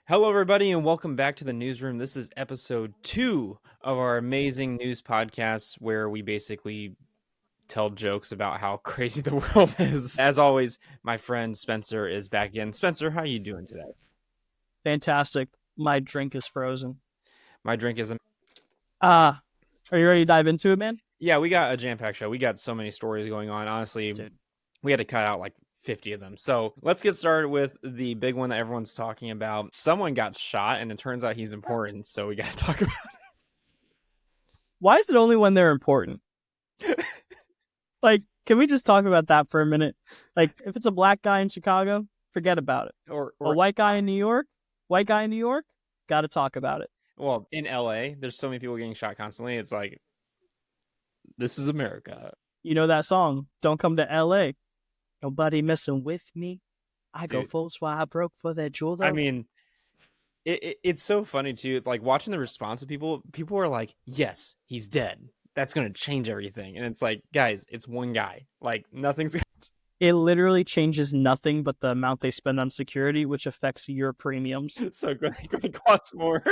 Hello, everybody, and welcome back to the newsroom. This is episode 2 of our amazing news podcast where we basically tell jokes about how crazy the world is. As always, my friend Spencer is back again. Spencer, how are you doing today? Fantastic. My drink is frozen. My drink is... Are you ready to dive into it, man? Yeah, we got a jam-packed show. We got so many stories going on. Honestly, Dude. we had to cut out like 50 of them. So let's get started with the big one that everyone's talking about. Someone got shot, and it turns out he's important, so we got to talk about it. Why is it only when they're important? Like, can we just talk about that for a minute? Like, if it's a black guy in Chicago, forget about it. Or a white guy in New York, got to talk about it. Well, in LA, there's so many people getting shot constantly. It's like, this is America. You know that song, Don't Come to LA. Nobody messing with me. I go full swab broke for that jewel. I mean, it's so funny too. Like watching the response of people are like, yes, he's dead. That's going to change everything. And it's like, guys, it's one guy. Like nothing's... It literally changes nothing but the amount they spend on security, which affects your premiums. So going to cost more.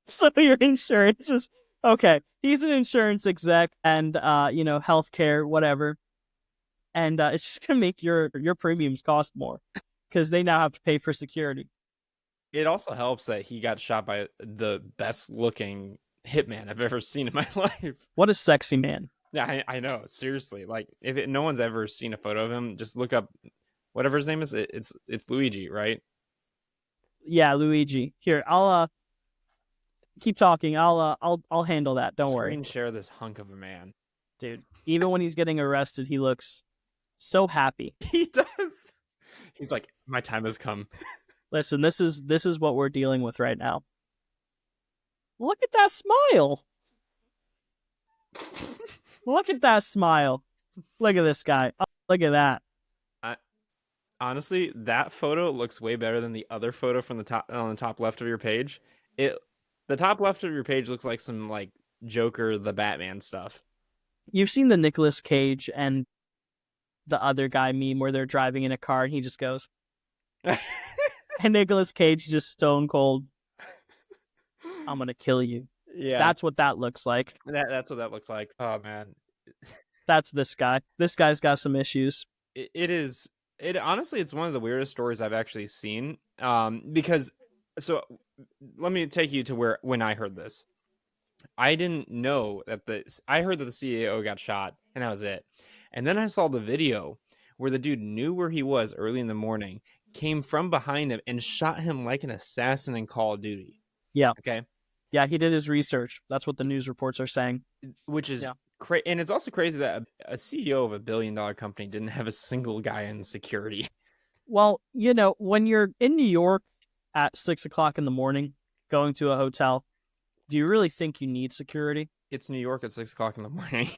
So your insurance is... Okay, he's an insurance exec and, healthcare, whatever. And it's just going to make your premiums cost more because they now have to pay for security. It also helps that he got shot by the best looking hitman I've ever seen in my life. What a sexy man. Yeah, I know. Seriously. Like, if no one's ever seen a photo of him, just look up whatever his name is. It's Luigi, right? Yeah, Luigi. Here, I'll keep talking. I'll handle that. Don't worry. Screen share this hunk of a man. Dude, even when he's getting arrested, he looks so happy. He does. He's like, my time has come. Listen, this is what we're dealing with right now. Look at that smile. Look at that smile. Look at this guy. Oh, look at that. Honestly, that photo looks way better than the other photo from the top on the top left of your page. The top left of your page looks like some like Joker, the Batman stuff. You've seen the Nicolas Cage and the other guy meme where they're driving in a car and he just goes, and Nicolas Cage just stone cold, I'm gonna kill you. Yeah, that's what that looks like. That's what that looks like. Oh man, that's this guy. This guy's got some issues. It honestly, it's one of the weirdest stories I've actually seen. Because so let me take you to when I heard this. I didn't know that I heard that the CEO got shot and that was it. And then I saw the video where the dude knew where he was early in the morning, came from behind him and shot him like an assassin in Call of Duty. Yeah. Okay. Yeah, he did his research. That's what the news reports are saying. Which is crazy. And it's also crazy that a CEO of $1 billion company didn't have a single guy in security. Well, when you're in New York at 6 o'clock in the morning, going to a hotel, do you really think you need security? It's New York at 6 o'clock in the morning.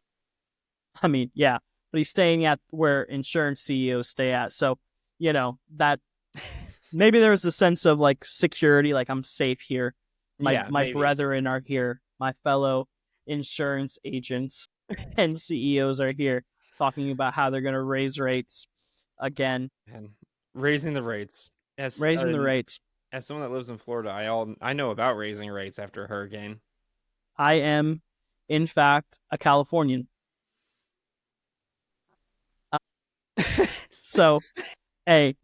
I mean, yeah, but he's staying at where insurance CEOs stay at. So, that maybe there's a sense of like security, like I'm safe here. My brethren are here. My fellow insurance agents and CEOs are here talking about how they're going to raise rates again. And raising the rates. As someone that lives in Florida, I know about raising rates after a hurricane. I am, in fact, a Californian. So, hey,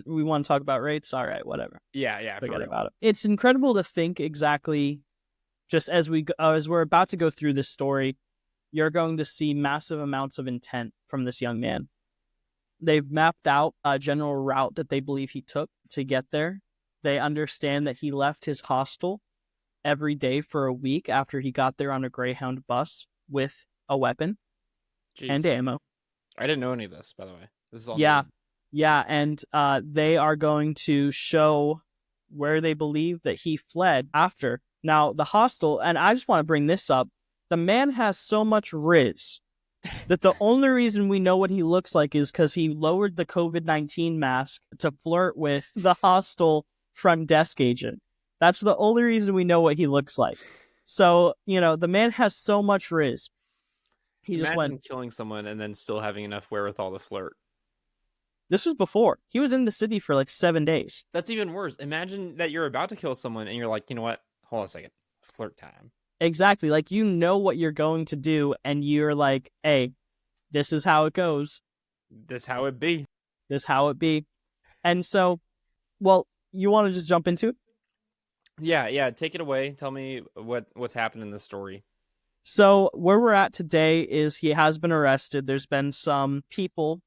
we want to talk about rates? All right, whatever. Yeah, forget about it. It's incredible to think exactly, just as we're about to go through this story, you're going to see massive amounts of intent from this young man. They've mapped out a general route that they believe he took to get there. They understand that he left his hostel every day for a week after he got there on a Greyhound bus with a weapon and ammo. I didn't know any of this, by the way. This is all new. Yeah, and they are going to show where they believe that he fled after. Now, the hostel, and I just want to bring this up, the man has so much riz that the only reason we know what he looks like is because he lowered the COVID-19 mask to flirt with the hostel front desk agent. That's the only reason we know what he looks like. So, the man has so much riz. Imagine killing someone and then still having enough wherewithal to flirt. This was before. He was in the city for like 7 days. That's even worse. Imagine that you're about to kill someone and you're like, you know what? Hold on a second. Flirt time. Exactly. Like, you know what you're going to do, and you're like, hey, this is how it goes. This how it be. This how it be. And so, well, you want to just jump into it? Yeah. Take it away. Tell me what's happened in this story. So where we're at today is he has been arrested. There's been some people.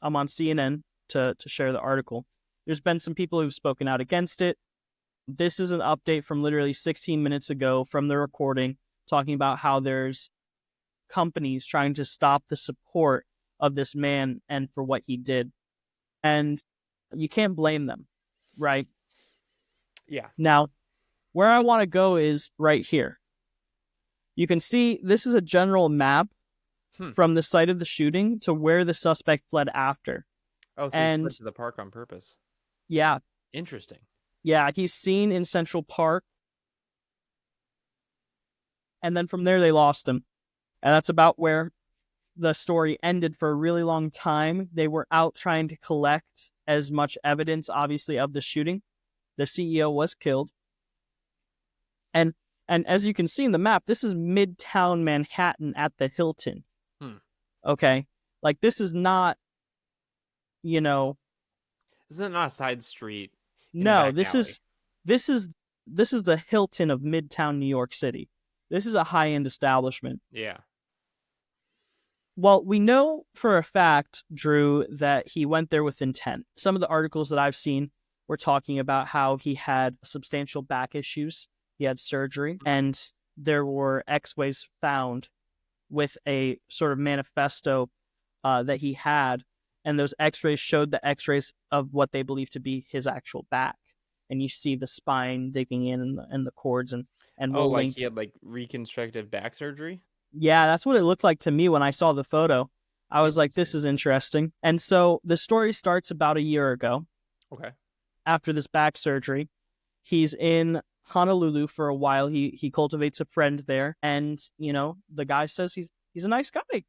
I'm on CNN to share the article. There's been some people who've spoken out against it. This is an update from literally 16 minutes ago from the recording, talking about how there's companies trying to stop the support of this man and for what he did. And you can't blame them, right? Yeah. Now, where I want to go is right here. You can see this is a general map from the site of the shooting to where the suspect fled after. Oh, so he fled to the park on purpose. Yeah. Interesting. Yeah, he's seen in Central Park. And then from there, they lost him. And that's about where the story ended for a really long time. They were out trying to collect as much evidence, obviously, of the shooting. The CEO was killed. And as you can see in the map, this is Midtown Manhattan at the Hilton. Okay? Like, this is not, you know... This is not a side street. No, this is the Hilton of Midtown New York City. This is a high-end establishment. Yeah. Well, we know for a fact, Drew, that he went there with intent. Some of the articles that I've seen were talking about how he had substantial back issues. He had surgery, and there were x-rays found with a sort of manifesto that he had, and those x-rays showed the x-rays of what they believe to be his actual back. And you see the spine digging in and the cords and rolling. Like he had like reconstructive back surgery? Yeah, that's what it looked like to me when I saw the photo. I was like, this is interesting. And so the story starts about a year ago. Okay. After this back surgery, he's in Honolulu for a while. He cultivates a friend there, and the guy says he's a nice guy.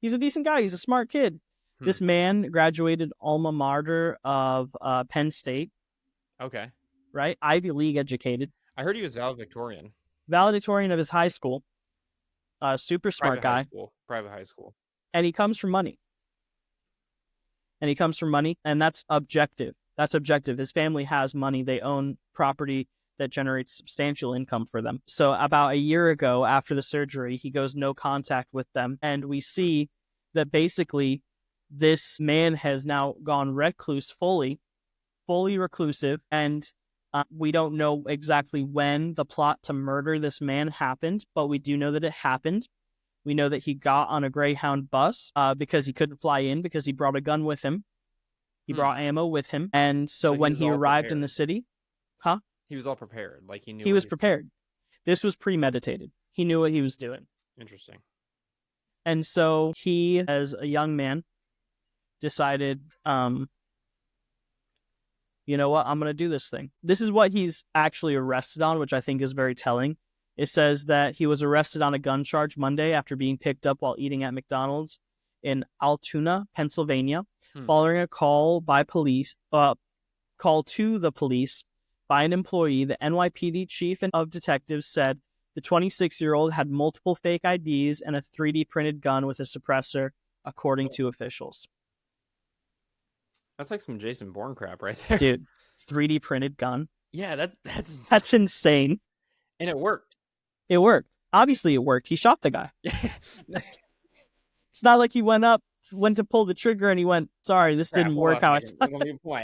He's a decent guy. He's a smart kid. This man graduated alma mater of Penn State. Okay. Right? Ivy League educated. I heard he was valedictorian. Valedictorian of his high school. Super smart guy. Private high school. And he comes from money. And that's objective. His family has money. They own property that generates substantial income for them. So about a year ago, after the surgery, he goes no contact with them. And we see that basically this man has now gone recluse, fully reclusive. And we don't know exactly when the plot to murder this man happened, but we do know that it happened. We know that he got on a Greyhound bus because he couldn't fly in because he brought a gun with him. He brought ammo with him. And so when he arrived in the city... He was all prepared. Like he knew he was prepared. This was premeditated. He knew what he was doing. Interesting. And so he, as a young man, decided, you know what, I'm going to do this thing. This is what he's actually arrested on, which I think is very telling. It says that he was arrested on a gun charge Monday after being picked up while eating at McDonald's in Altoona, Pennsylvania, following a call to the police by an employee. The NYPD chief of detectives said the 26-year-old had multiple fake IDs and a 3D printed gun with a suppressor, according to officials. That's like some Jason Bourne crap right there. Dude, 3D printed gun. Yeah, that's insane. And it worked. It worked. Obviously it worked. He shot the guy. It's not like he went to pull the trigger and he went, sorry, this didn't work how I thought.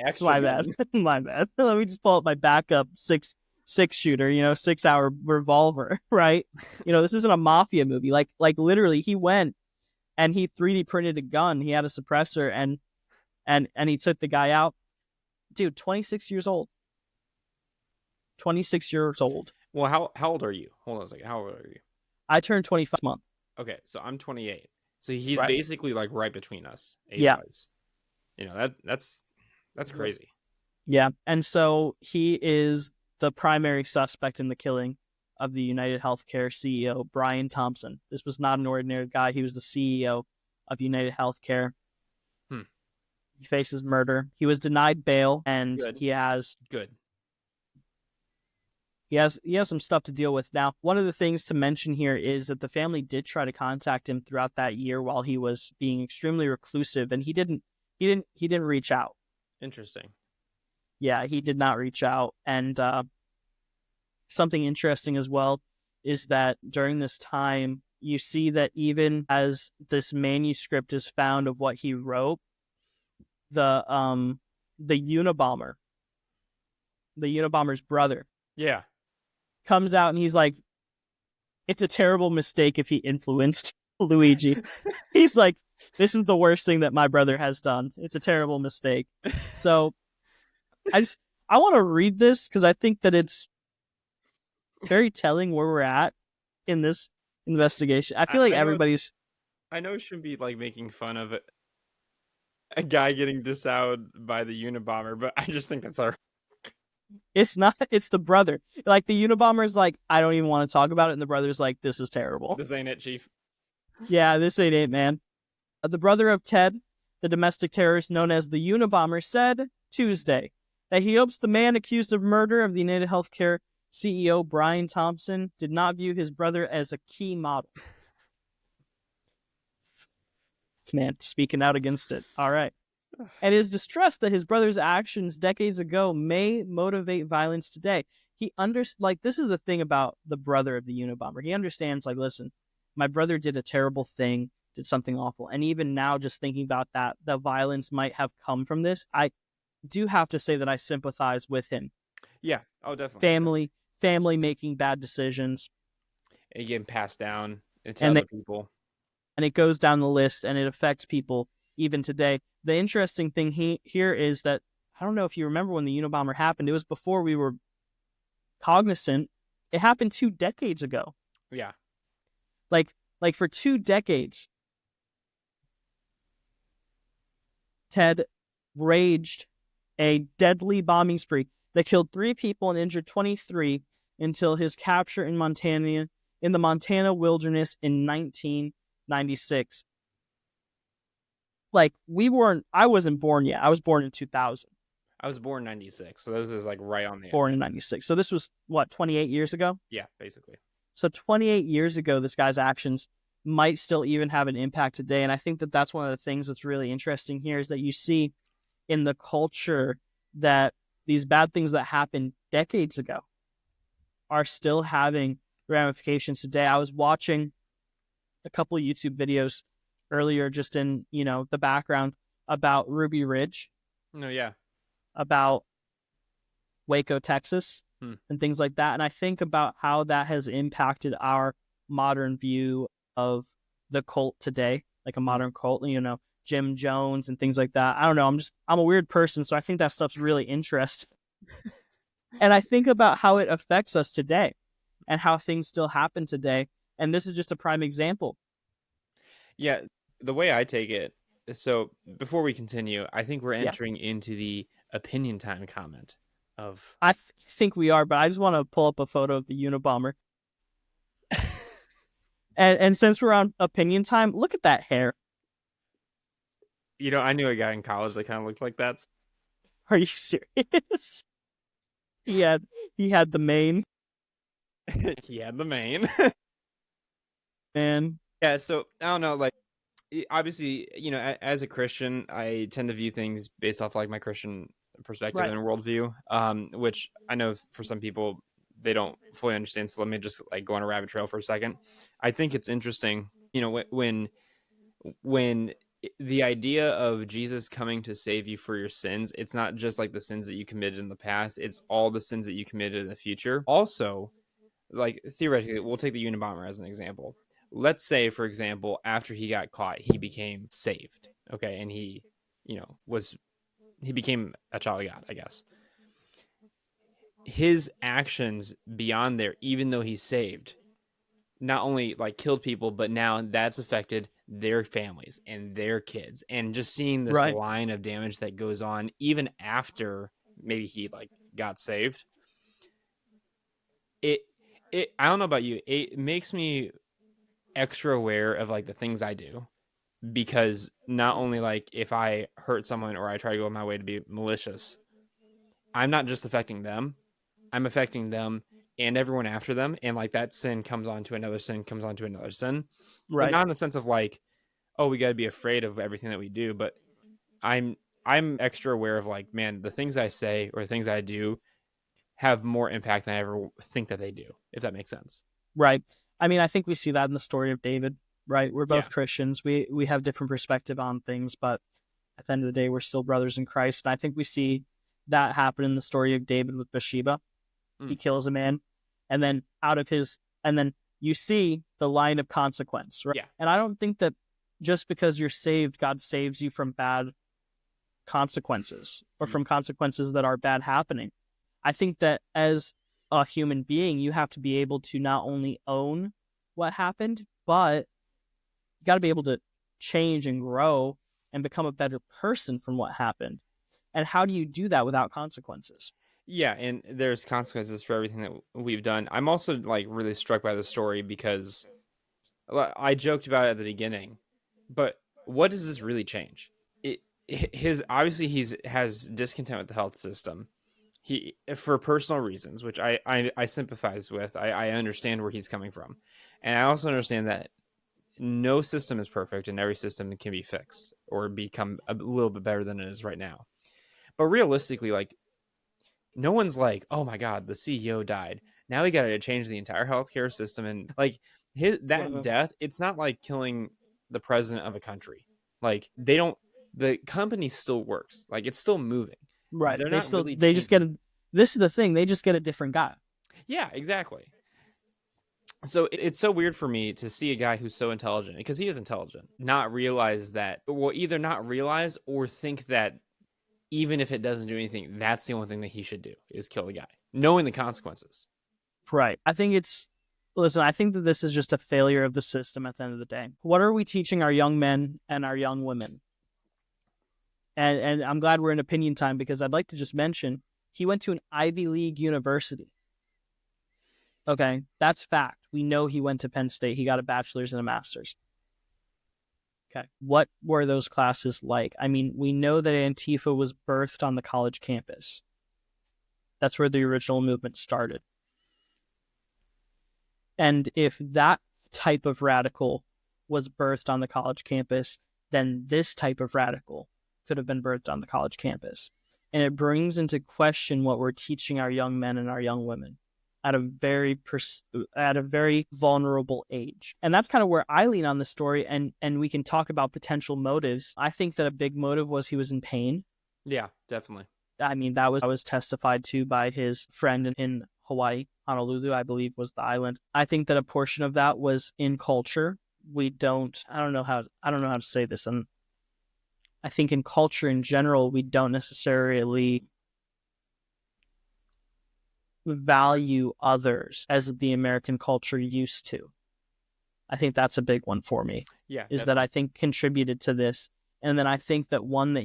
That's my bad. My bad. Let me just pull up my backup six shooter, 6-hour revolver, right? This isn't a mafia movie. Like literally he went and he 3D printed a gun. He had a suppressor and he took the guy out. Dude, 26 years old. 26 years old. Well, how old are you? Hold on a second. How old are you? I turned 25 this month. Okay, so I'm 28. So he's basically like right between us age-wise. Yeah. That's crazy. Yeah, and so he is the primary suspect in the killing of the UnitedHealthCare CEO, Brian Thompson. This was not an ordinary guy. He was the CEO of UnitedHealthCare. He faces murder. He was denied bail, and Good. Good. he has some stuff to deal with. Now, one of the things to mention here is that the family did try to contact him throughout that year while he was being extremely reclusive, and he didn't reach out. Interesting. Yeah, he did not reach out. And something interesting as well is that during this time, you see that even as this manuscript is found of what he wrote, the the Unabomber, the Unabomber's brother, Yeah. comes out and he's like, it's a terrible mistake if he influenced Luigi. He's like, this is the worst thing that my brother has done. It's a terrible mistake. So I want to read this because I think that it's very telling where we're at in this investigation. I feel like I know. everybody's I know it shouldn't be like making fun of a guy getting disowed by the Unabomber, but I just think that's our. it's not it's the brother. Like the Unabomber's like, I don't even want to talk about it, and the brother's like, this is terrible. This ain't it, Chief. Yeah, this ain't it, man. The brother of Ted, the domestic terrorist known as the Unabomber, said Tuesday that he hopes the man accused of murder of the UnitedHealthCare CEO Brian Thompson did not view his brother as a key model. Man, speaking out against it. All right. And is distressed that his brother's actions decades ago may motivate violence today. This is the thing about the brother of the Unabomber. He understands, like, listen, my brother did a terrible thing, did something awful. And even now, just thinking about that, the violence might have come from this. I do have to say that I sympathize with him. Yeah. Oh, definitely. Family making bad decisions. And getting passed down to And other people. And it goes down the list, and it affects people even today. The interesting thing here is that, I don't know if you remember when the Unabomber happened. It was before we were cognizant. It happened 2 decades ago. Yeah. Like for 2 decades, Ted raged a deadly bombing spree that killed 3 people and injured 23 until his capture in the Montana wilderness in 1996. Like, I wasn't born yet. I was born in 2000. I was born in 96, so this is like right on the Born edge. in 96. So this was, what, 28 years ago? Yeah, basically. So 28 years ago, this guy's actions might still even have an impact today. And I think that that's one of the things that's really interesting here is that you see in the culture that these bad things that happened decades ago are still having ramifications today. I was watching a couple of YouTube videos earlier, just in, the background, about Ruby Ridge. No, yeah. About Waco, Texas, and things like that. And I think about how that has impacted our modern view of the cult today, like a modern cult, Jim Jones and things like that. I don't know. I'm a weird person, so I think that stuff's really interesting. And I think about how it affects us today and how things still happen today. And this is just a prime example. Yeah, the way I take it, so before we continue, I think we're entering into the opinion time comment of... I think we are, but I just want to pull up a photo of the Unabomber. and since we're on opinion time, look at that hair. I knew a guy in college that kind of looked like that. Are you serious? He had the mane. He had the mane. Man. Yeah, so I don't know, like, obviously, as a Christian, I tend to view things based off like my Christian perspective and worldview, which I know for some people they don't fully understand. So let me just like go on a rabbit trail for a second. I think it's interesting, when the idea of Jesus coming to save you for your sins, it's not just like the sins that you committed in the past, it's all the sins that you committed in the future. Also, like theoretically, we'll take the Unabomber as an example. Let's say, for example, after he got caught, he became saved. Okay. And he became a child of God, I guess. His actions beyond there, even though he's saved, not only like killed people, but now that's affected their families and their kids. And just seeing this line of damage that goes on even after maybe he like got saved. I don't know about you. It makes me extra aware of like the things I do. because not only like if I hurt someone or I try to go my way to be malicious, I'm not just affecting them, I'm affecting them and everyone after them. And like that sin comes on to another sin, comes on to another sin. But Right. not in the sense of like, oh, we got to be afraid of everything that we do. But I'm I'm extra aware of like, man, the things I say or the things I do have more impact than I ever think that they do, if that makes sense. Right. I mean, I think we see that in the story of David, right? We're Yeah. both Christians. We have different perspective on things, but at the end of the day, we're still brothers in Christ. And I think we see that happen in the story of David with Bathsheba. He Mm. kills a man, and then out of his, and then you see the line of consequence, right? Yeah. And I don't think that just because you're saved, God saves you from bad consequences or Mm. from consequences that are bad happening. I think that as a human being, you have to be able to not only own what happened, but you got to be able to change and grow and become a better person from what happened. And how do you do that without consequences? Yeah, and there's consequences for everything that we've done. I'm also like really struck by the story because I joked about it at the beginning, but what does this really change? It his obviously he's has discontent with the health system. He for personal reasons, which I sympathize with. I understand where he's coming from, and I also understand that no system is perfect, and every system can be fixed or become a little bit better than it is right now. But realistically, like no one's like, oh my god, the CEO died. Now we got to change the entire healthcare system, and like that Well, death, it's not like killing the president of a country. Like they don't, the company still works. Like it's still moving. right. They're not really They just get changing. a, this is the thing, they just get a different guy. Yeah, exactly. So it's so weird for me to see a guy who's so intelligent because he is intelligent, not realize that, well, either not realize or think that even if it doesn't do anything, that's the only thing that he should do is kill the guy, knowing the consequences. Right. Listen, I think that this is just a failure of the system at the end of the day. What are we teaching our young men and our young women? And I'm glad we're in opinion time because I'd like to just mention he went to an Ivy League university. Okay, that's fact. We know he went to Penn State. He got a bachelor's and a master's. Okay, what were those classes like? I mean, we know that Antifa was birthed on the college campus. That's where the original movement started. And if that type of radical was birthed on the college campus, then this type of radical could have been birthed on the college campus. And it brings into question what we're teaching our young men and our young women at a very vulnerable age. And that's kind of where I lean on the story, and we can talk about potential motives. I think that a big motive was he was in pain. Yeah, definitely. I mean, that was testified to by his friend in Hawaii. Honolulu, I believe, was the island. I think that a portion of that was in culture. I don't know how to say this. And I think in culture in general, we don't necessarily value others as the American culture used to. I think that's a big one for me, Yeah, is that definitely. I think contributed to this. And then I think that one that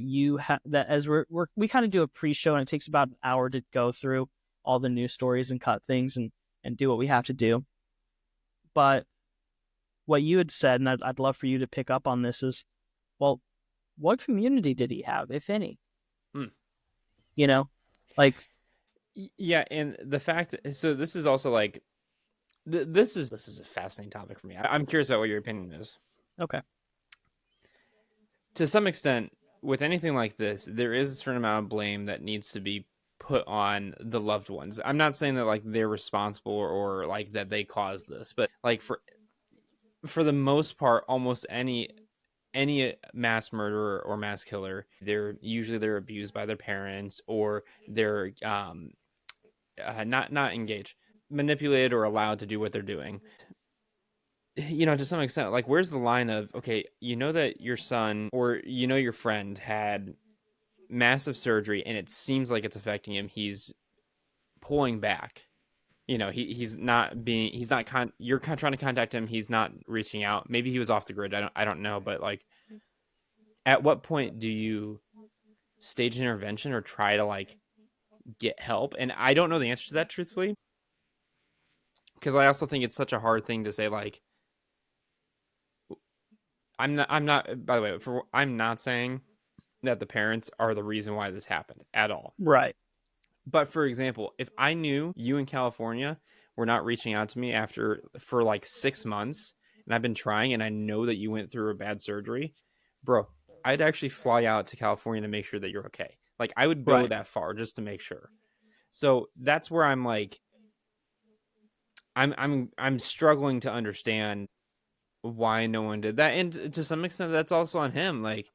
that as we kind of do a pre-show and it takes about an hour to go through all the news stories and cut things and do what we have to do. But what you had said, and I'd love for you to pick up on this, is, well, what community did he have, if any? Hmm. You know, like, Yeah, and the fact so this is also like this is a fascinating topic for me. I'm curious about what your opinion is. okay, To some extent, with anything like this, there is a certain amount of blame that needs to be put on the loved ones. I'm not saying that like they're responsible or like that they caused this, but like for the most part, almost any mass murderer or mass killer, they're abused by their parents or they're not engaged, manipulated or allowed to do what they're doing. To some extent, like where's the line of, okay, you know that your son or your friend had massive surgery and it seems like it's affecting him. He's pulling back. You're trying to contact him. He's not reaching out. Maybe he was off the grid. I don't know, but like at what point do you stage an intervention or try to like get help? And I don't know the answer to that truthfully, because I also think it's such a hard thing to say like I'm not by the way, I'm not saying that the parents are the reason why this happened at all. Right. But for example, if I knew you in California were not reaching out to me after for like 6 months, and I've been trying, and I know that you went through a bad surgery, bro, I'd actually fly out to California to make sure that you're okay. Like I would go Right. that far just to make sure. So that's where I'm like, I'm struggling to understand why no one did that, and to some extent, that's also on him. Like,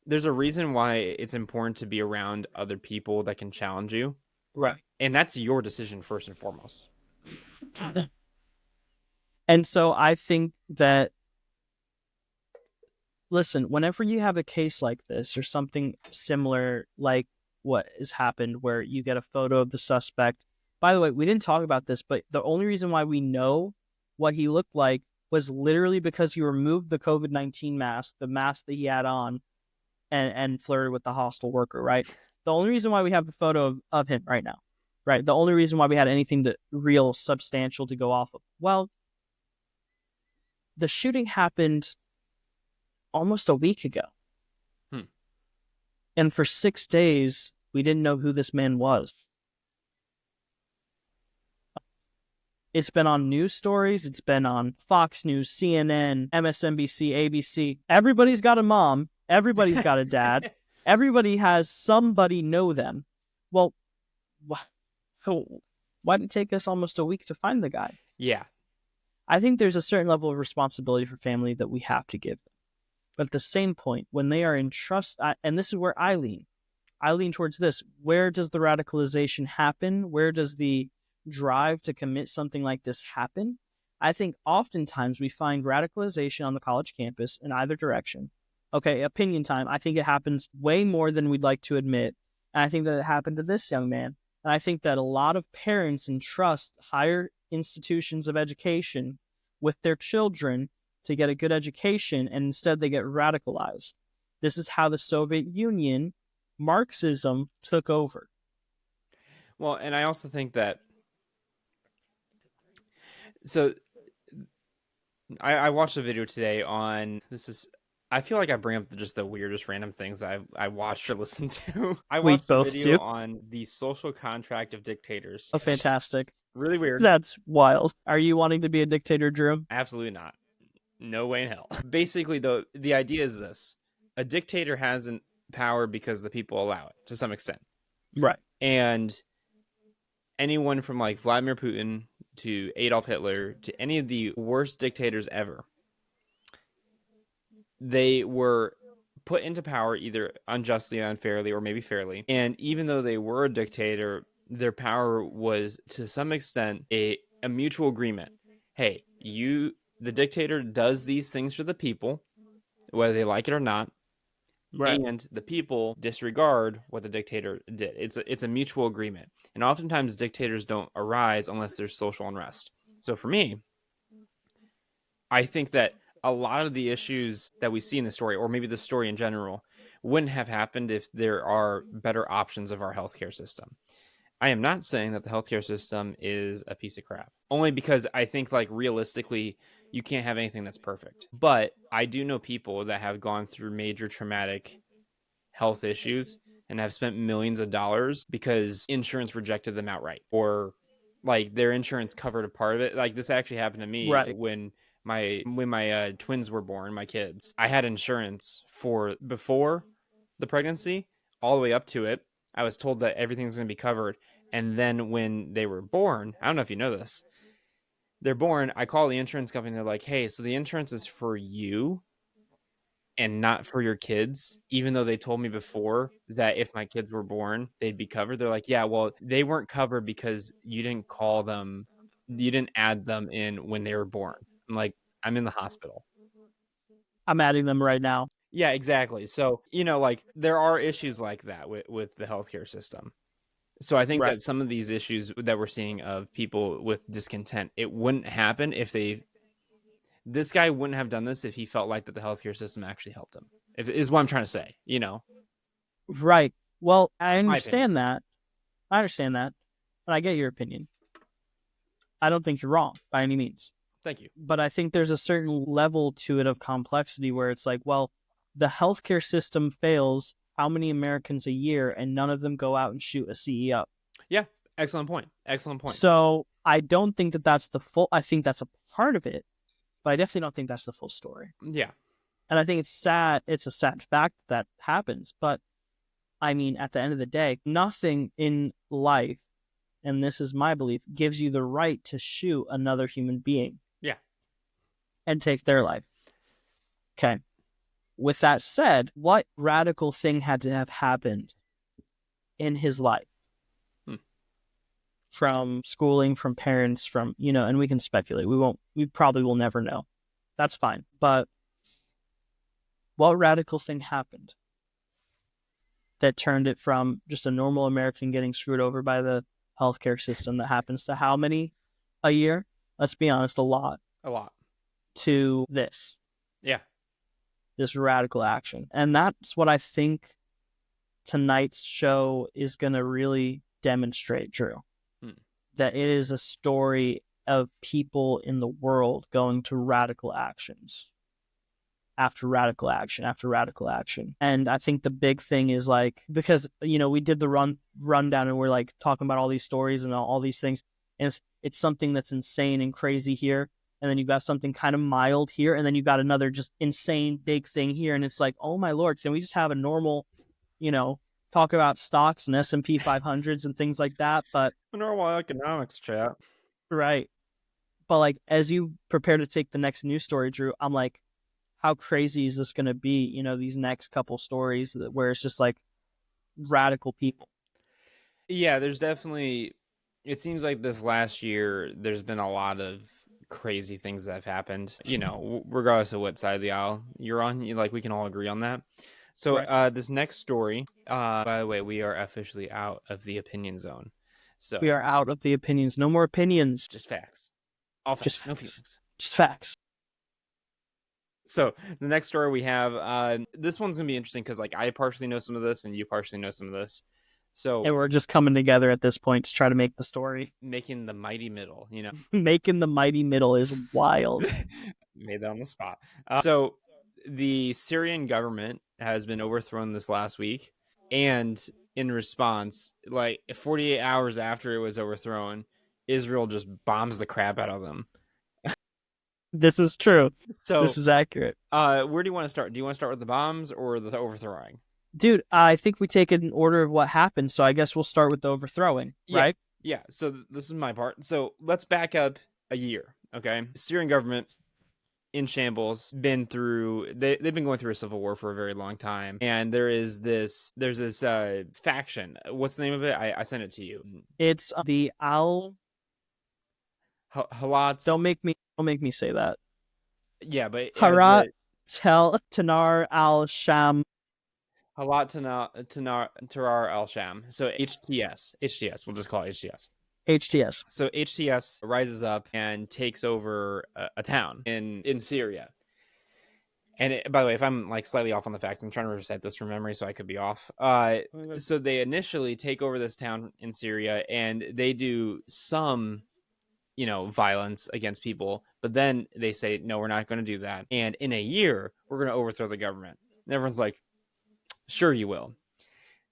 there's a reason why it's important to be around other people that can challenge you, Right. and that's your decision first and foremost. And so I think that, listen, whenever you have a case like this or something similar like what has happened, where you get a photo of the suspect. By the way, we didn't talk about this, but the only reason why we know what he looked like was literally because he removed the COVID-19 mask, the mask that he had on, and flirted with the hostel worker, right? The only reason why we have a photo of him right now, right? The only reason why we had anything to real substantial to go off of. Well, the shooting happened almost a week ago. Hmm. And for 6 days, we didn't know who this man was. It's been on news stories. It's been on Fox News, CNN, MSNBC, ABC. Everybody's got a mom. Everybody's got a dad. Everybody has somebody know them. Well, why did it take us almost a week to find the guy? Yeah. I think there's a certain level of responsibility for family that we have to give them. But at the same point, when they are in trust, and this is where I lean towards this. Where does the radicalization happen? Where does the drive to commit something like this happen? I think oftentimes we find radicalization on the college campus in either direction. Okay, opinion time. I think it happens way more than we'd like to admit. And I think that it happened to this young man. And I think that a lot of parents entrust higher institutions of education with their children to get a good education, and instead they get radicalized. This is how the Soviet Union, Marxism, took over. Well, and I also think that so I watched a video today on this is I feel like I bring up just the weirdest random things I watched or listened to. I We watched a both video do. on the social contract of dictators. Oh, It's just fantastic. really weird. That's wild. Are you wanting to be a dictator, Drew? Absolutely not. No way in hell. Basically, though, the idea is this: a dictator has an power because the people allow it to some extent, Right. and anyone from like Vladimir Putin to Adolf Hitler to any of the worst dictators ever, they were put into power either unjustly, unfairly, or maybe fairly. And even though they were a dictator, their power was to some extent a mutual agreement. Hey, the dictator does these things for the people, whether they like it or not, Right. and the people disregard what the dictator did. It's a mutual agreement. And oftentimes dictators don't arise unless there's social unrest. So for me, I think that a lot of the issues that we see in the story, or maybe the story in general, wouldn't have happened if there are better options of our healthcare system. I am not saying that the healthcare system is a piece of crap, only because I think, like, realistically, you can't have anything that's perfect. But I do know people that have gone through major traumatic health issues and have spent millions of dollars because insurance rejected them outright, or like their insurance covered a part of it. Like this actually happened to me Right. when my twins were born, my kids. I had insurance for before the pregnancy all the way up to it. I was told that everything's going to be covered, and then when they were born, I don't know if you know this, they're born, I call the insurance company, they're like, hey, so the insurance is for you and not for your kids, even though they told me before that if my kids were born, they'd be covered. They're like, yeah, well, they weren't covered because you didn't call them, you didn't add them in when they were born. I'm like, I'm in the hospital. I'm adding them right now. Yeah, exactly. So, like there are issues like that with the healthcare system. So I think Right. that some of these issues that we're seeing of people with discontent, it wouldn't happen if this guy wouldn't have done this if he felt like that the healthcare system actually helped him. If is what I'm trying to say. Right. Well, I My opinion. understand that. I understand that. And I get your opinion. I don't think you're wrong by any means. Thank you. But I think there's a certain level to it of complexity where it's like, well, the healthcare system fails how many Americans a year, and none of them go out and shoot a CEO. Yeah, excellent point. Excellent point. So I don't think that that's the full. I think that's a part of it, but I definitely don't think that's the full story. Yeah. And I think it's sad. It's a sad fact that happens. But I mean, at the end of the day, nothing in life, and this is my belief, gives you the right to shoot another human being. Yeah. And take their life. Okay. With that said, what radical thing had to have happened in his life? From schooling, from parents, from, and we can speculate. We probably will never know. That's fine. But what radical thing happened that turned it from just a normal American getting screwed over by the healthcare system that happens to how many a year? Let's be honest, a lot. A lot. To this. Yeah. This radical action. And that's what I think tonight's show is going to really demonstrate, Drew. That it is a story of people in the world going to radical actions after radical action after radical action. And I think the big thing is like, because, we did the rundown and we're like talking about all these stories and all these things. And it's something that's insane and crazy here. And then you got something kind of mild here. And then you got another just insane big thing here. And it's like, oh my Lord, can we just have a normal, talk about stocks and S&P 500s and things like that? But normal economics chat. Right. But like, as you prepare to take the next news story, Drew, I'm like, how crazy is this going to be? These next couple stories where it's just like radical people. Yeah, there's definitely, it seems like this last year, there's been a lot of crazy things that have happened, regardless of what side of the aisle you're on, we can all agree on that. So right. This next story, by the way, we are officially out of the opinion zone. So we are out of the opinions. No more opinions. Just facts. All facts. Just no feelings. Just facts. So the next story we have, this one's going to be interesting because I partially know some of this and you partially know some of this. So and we're just coming together at this point to try to make the story. Making the mighty middle, Making the mighty middle is wild. Made that on the spot. So the Syrian government has been overthrown this last week. And in response, 48 hours after it was overthrown, Israel just bombs the crap out of them. This is true. So this is accurate. Where do you want to start? Do you want to start with the bombs or the overthrowing? Dude, I think we take it in order of what happened. So I guess we'll start with the overthrowing, right? Yeah. So this is my part. So let's back up a year. Okay. The Syrian government in shambles, they've been going through a civil war for a very long time. And there's this faction. What's the name of it? I sent it to you. It's the Halat. Don't make me say that. Yeah, but Harat Tanar al-Sham. Halat Tanar al-Sham. So HTS. We'll just call it HTS. HTS. So HTS rises up and takes over a town in Syria. And by the way, if I'm slightly off on the facts, I'm trying to recite this from memory, so I could be off. So they initially take over this town in Syria, and they do some, violence against people. But then they say, no, we're not going to do that. And in a year, we're going to overthrow the government. And everyone's like, sure you will.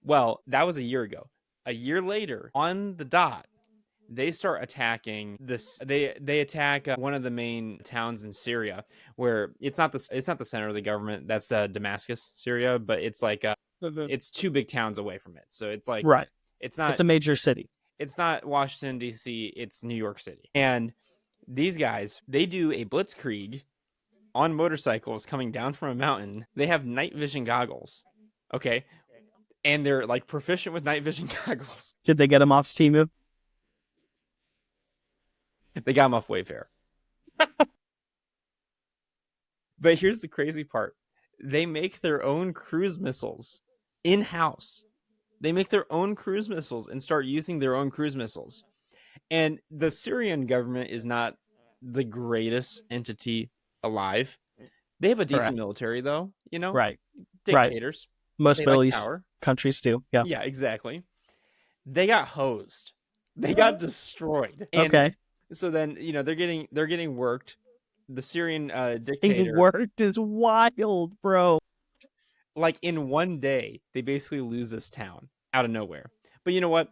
Well, that was a year ago. A year later, on the dot, they start attacking this. They attack one of the main towns in Syria, where it's not the center of the government. That's Damascus, Syria, but it's it's two big towns away from it. So it's right. It's not. It's a major city. It's not Washington D.C. It's New York City. And these guys, they do a blitzkrieg on motorcycles coming down from a mountain. They have night vision goggles. Okay, and they're proficient with night vision goggles. Did they get them off Temu? They got them off Wayfair. But here's the crazy part. They make their own cruise missiles in-house. They make their own cruise missiles and start using their own cruise missiles. And the Syrian government is not the greatest entity alive. They have a decent military, though. Right. Dictators. Right. Most Middle East countries do. Yeah. Yeah, exactly. They got hosed. They got destroyed. And okay. so then, they're getting worked the Syrian It dictator, worked is wild, bro. like in one day, they basically lose this town out of nowhere. But you know what?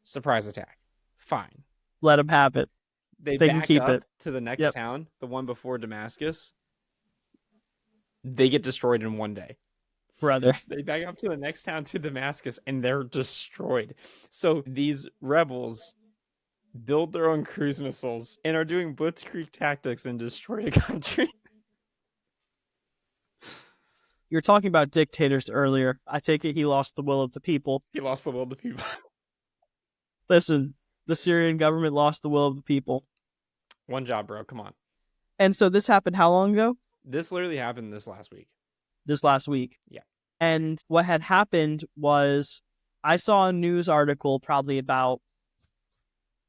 Surprise attack. Fine. Let them have it. They They can back keep it. up to the next Yep, town, the one before Damascus. They get destroyed in one day. brother. They back up to the next town to Damascus and they're destroyed. So these rebels build their own cruise missiles and are doing blitzkrieg tactics and destroy the country. You're talking about dictators earlier. I take it he lost the will of the people. He lost the will to people. Listen, the Syrian government lost the will of the people. One job, bro. Come on. And so this happened how long ago? This literally happened this last week. This last week. Yeah. And what had happened was I saw a news article probably about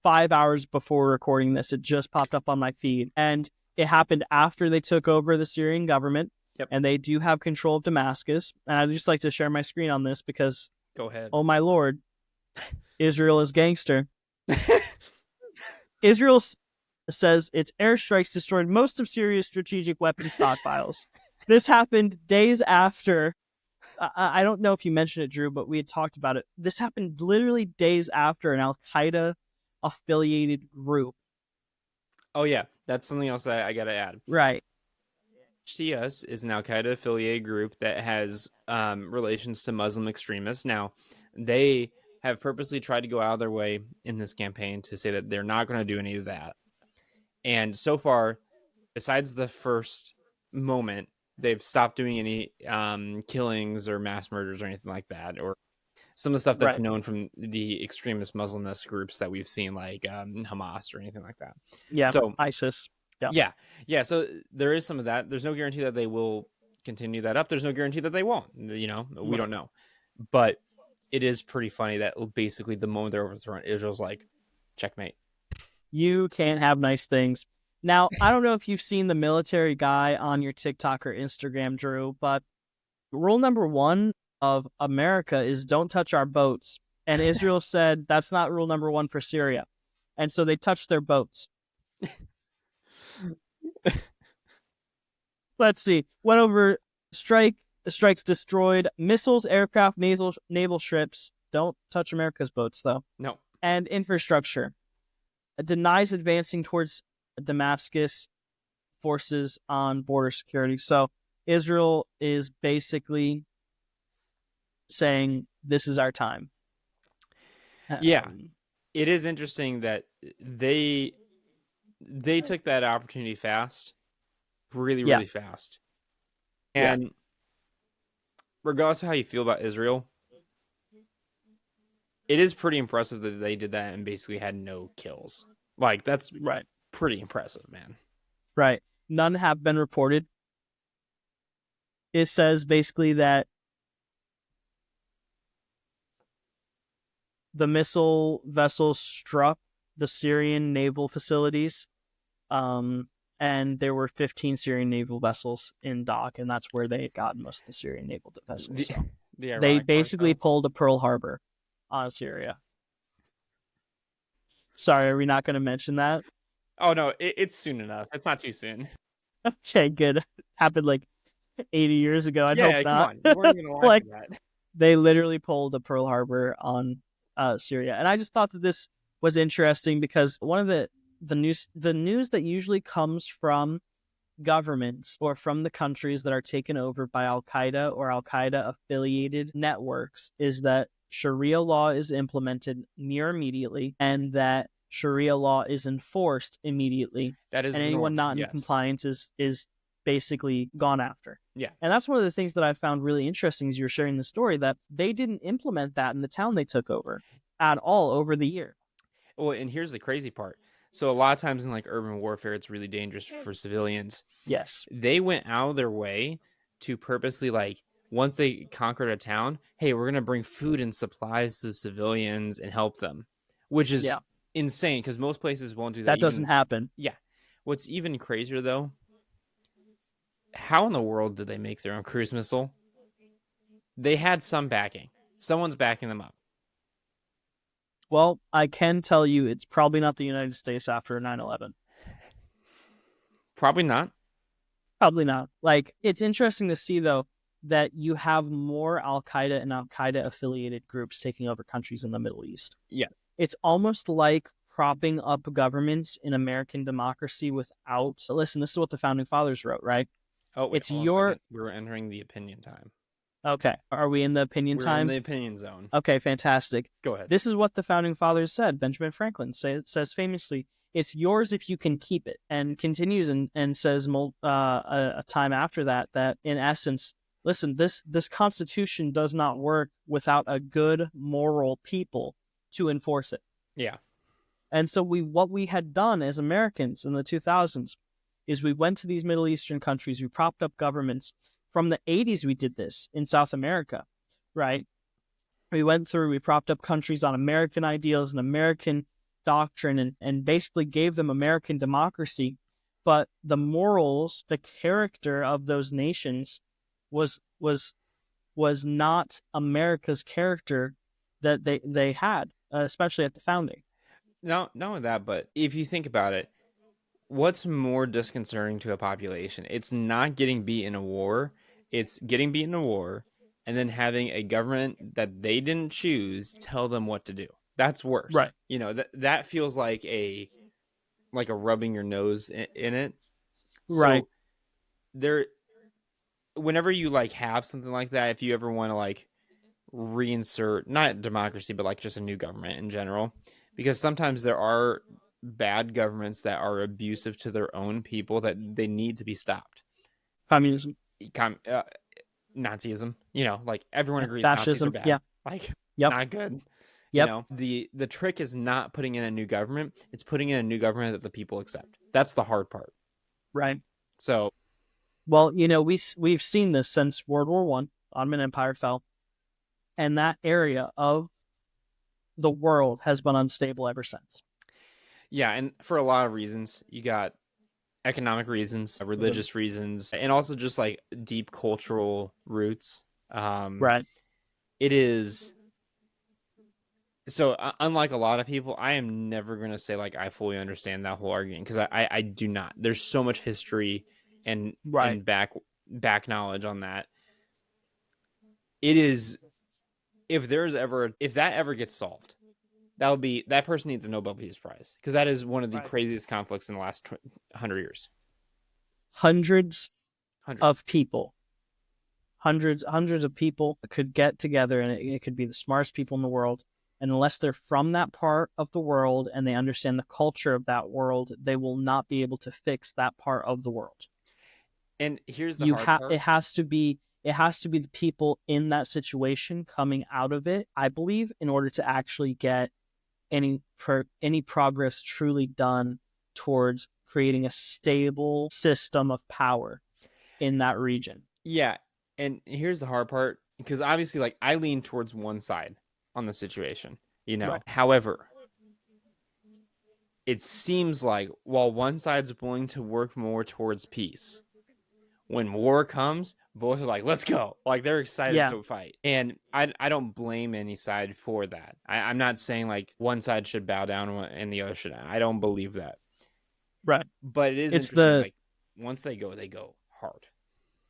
5 hours before recording this. It just popped up on my feed. And it happened after they took over the Syrian government. Yep. And they do have control of Damascus. And I'd just like to share my screen on this because, Go ahead. oh my lord, Israel is gangster. Israel says its airstrikes destroyed most of Syria's strategic weapon stockpiles. This happened days after. I don't know if you mentioned it, Drew, but we had talked about it. This happened literally days after an Al-Qaeda affiliated group. Oh, yeah. That's something else that I got to add. Right. HTS is an Al-Qaeda affiliated group that has relations to Muslim extremists. Now, they have purposely tried to go out of their way in this campaign to say that they're not going to do any of that. And so far, besides the first moment, they've stopped doing any killings or mass murders or anything like that, or some of the stuff that's known from the extremist Muslimist groups that we've seen, like Hamas or anything like that. Yeah, so ISIS. Yeah. So there is some of that. There's no guarantee that they will continue that up. There's no guarantee that they won't. We don't know. But it is pretty funny that basically the moment they're overthrown, Israel's like, checkmate. You can't have nice things. Now, I don't know if you've seen the military guy on your TikTok or Instagram, Drew, but rule number 1 of America is don't touch our boats. And Israel said that's not rule number 1 for Syria. And so they touched their boats. Let's see. Went over strikes destroyed, missiles, aircraft, naval ships. Don't touch America's boats, though. No. And infrastructure. Denies advancing towards Damascus, forces on border security. So Israel is basically saying this is our time. Yeah. It is interesting that they took that opportunity fast, really fast. And regardless of how you feel about Israel, it is pretty impressive that they did that and basically had no kills. Like, that's pretty impressive, man. Right. None have been reported. It says basically that the missile vessels struck the Syrian naval facilities, and there were 15 Syrian naval vessels in dock, and that's where they had gotten most of the Syrian naval vessels. They basically pulled a Pearl Harbor on Syria. Sorry, are we not going to mention that? Oh, no, it's soon enough. It's not too soon. Okay, good. Happened like 80 years ago. I hope not. Come on. You weren't even alive for that. They literally pulled a Pearl Harbor on Syria. And I just thought that this was interesting because one of the news that usually comes from governments or from the countries that are taken over by Al-Qaeda or Al-Qaeda affiliated networks is that Sharia law is implemented near immediately and that Sharia law is enforced immediately. That is, and anyone not in compliance is basically gone after. Yeah. And that's one of the things that I found really interesting as you were sharing the story, that they didn't implement that in the town they took over at all over the year. Well, and here's the crazy part. So a lot of times in like urban warfare, it's really dangerous for civilians. Yes. They went out of their way to purposely, like, once they conquered a town, hey, we're going to bring food and supplies to civilians and help them, which is insane because most places won't do that. That doesn't happen. Yeah. What's even crazier, though, how in the world did they make their own cruise missile? They had some backing. Someone's backing them up. Well, I can tell you it's probably not the United States after 9/11. Probably not. Probably not. Like, it's interesting to see, though, that you have more Al Qaeda and Al Qaeda affiliated groups taking over countries in the Middle East. Yeah. It's almost like propping up governments in American democracy without. So, listen, this is what the founding fathers wrote, right? Oh, wait, It's hold on a your. second. We're entering the opinion time. Okay. Are we in the opinion We're in time? the opinion zone. Okay, fantastic. Go ahead. This is what the founding fathers said. Benjamin Franklin says famously, "It's yours if you can keep it," and continues and says a time after that in essence, listen, this Constitution does not work without a good moral people to enforce it. Yeah. And so what we had done as Americans in the 2000s is we went to these Middle Eastern countries, we propped up governments. From the 80s, we did this in South America, right? We propped up countries on American ideals and American doctrine and basically gave them American democracy. But the morals, the character of those nations was not America's character that they had, especially at the founding. No, not only that, but if you think about it, what's more disconcerting to a population? It's not getting beat in a war. It's getting beat in a war and then having a government that they didn't choose tell them what to do. That's worse. Right. You know, that feels like a rubbing your nose in it. Right. So there, whenever you like have something like that, if you ever want to like reinsert not democracy but like just a new government in general, because sometimes there are bad governments that are abusive to their own people that they need to be stopped. Communism. Nazism, like everyone agrees Nazis are Fascism. bad. Yeah. Like, Yep. not good. Yep. The trick is not putting in a new government. It's putting in a new government that the people accept. That's the hard part. Right. So, well, we've seen this since World War One. Ottoman Empire fell, and that area of the world has been unstable ever since. yeah, and for a lot of reasons, you got economic reasons, religious reasons, and also just like deep cultural roots. Right. It is. So, unlike a lot of people, I am never going to say like I fully understand that whole argument because I do not. There's so much history and back knowledge on that. It is if that ever gets solved, that person needs a Nobel Peace Prize because that is one of the craziest conflicts in the last 100 years. Hundreds of people, hundreds of people could get together, and it could be the smartest people in the world. And unless they're from that part of the world and they understand the culture of that world, they will not be able to fix that part of the world. And here's the hard part. It has to be the people in that situation coming out of it, I believe, in order to actually get any progress truly done towards creating a stable system of power in that region. Yeah, and here's the hard part, because obviously, like, I lean towards one side on the situation, Right. However, it seems like while one side's willing to work more towards peace, when war comes, both are like, let's go. Like, they're excited to fight. And I don't blame any side for that. I'm not saying, like, one side should bow down and the other should. I don't believe that. Right. But it is interesting. Like, once they go hard.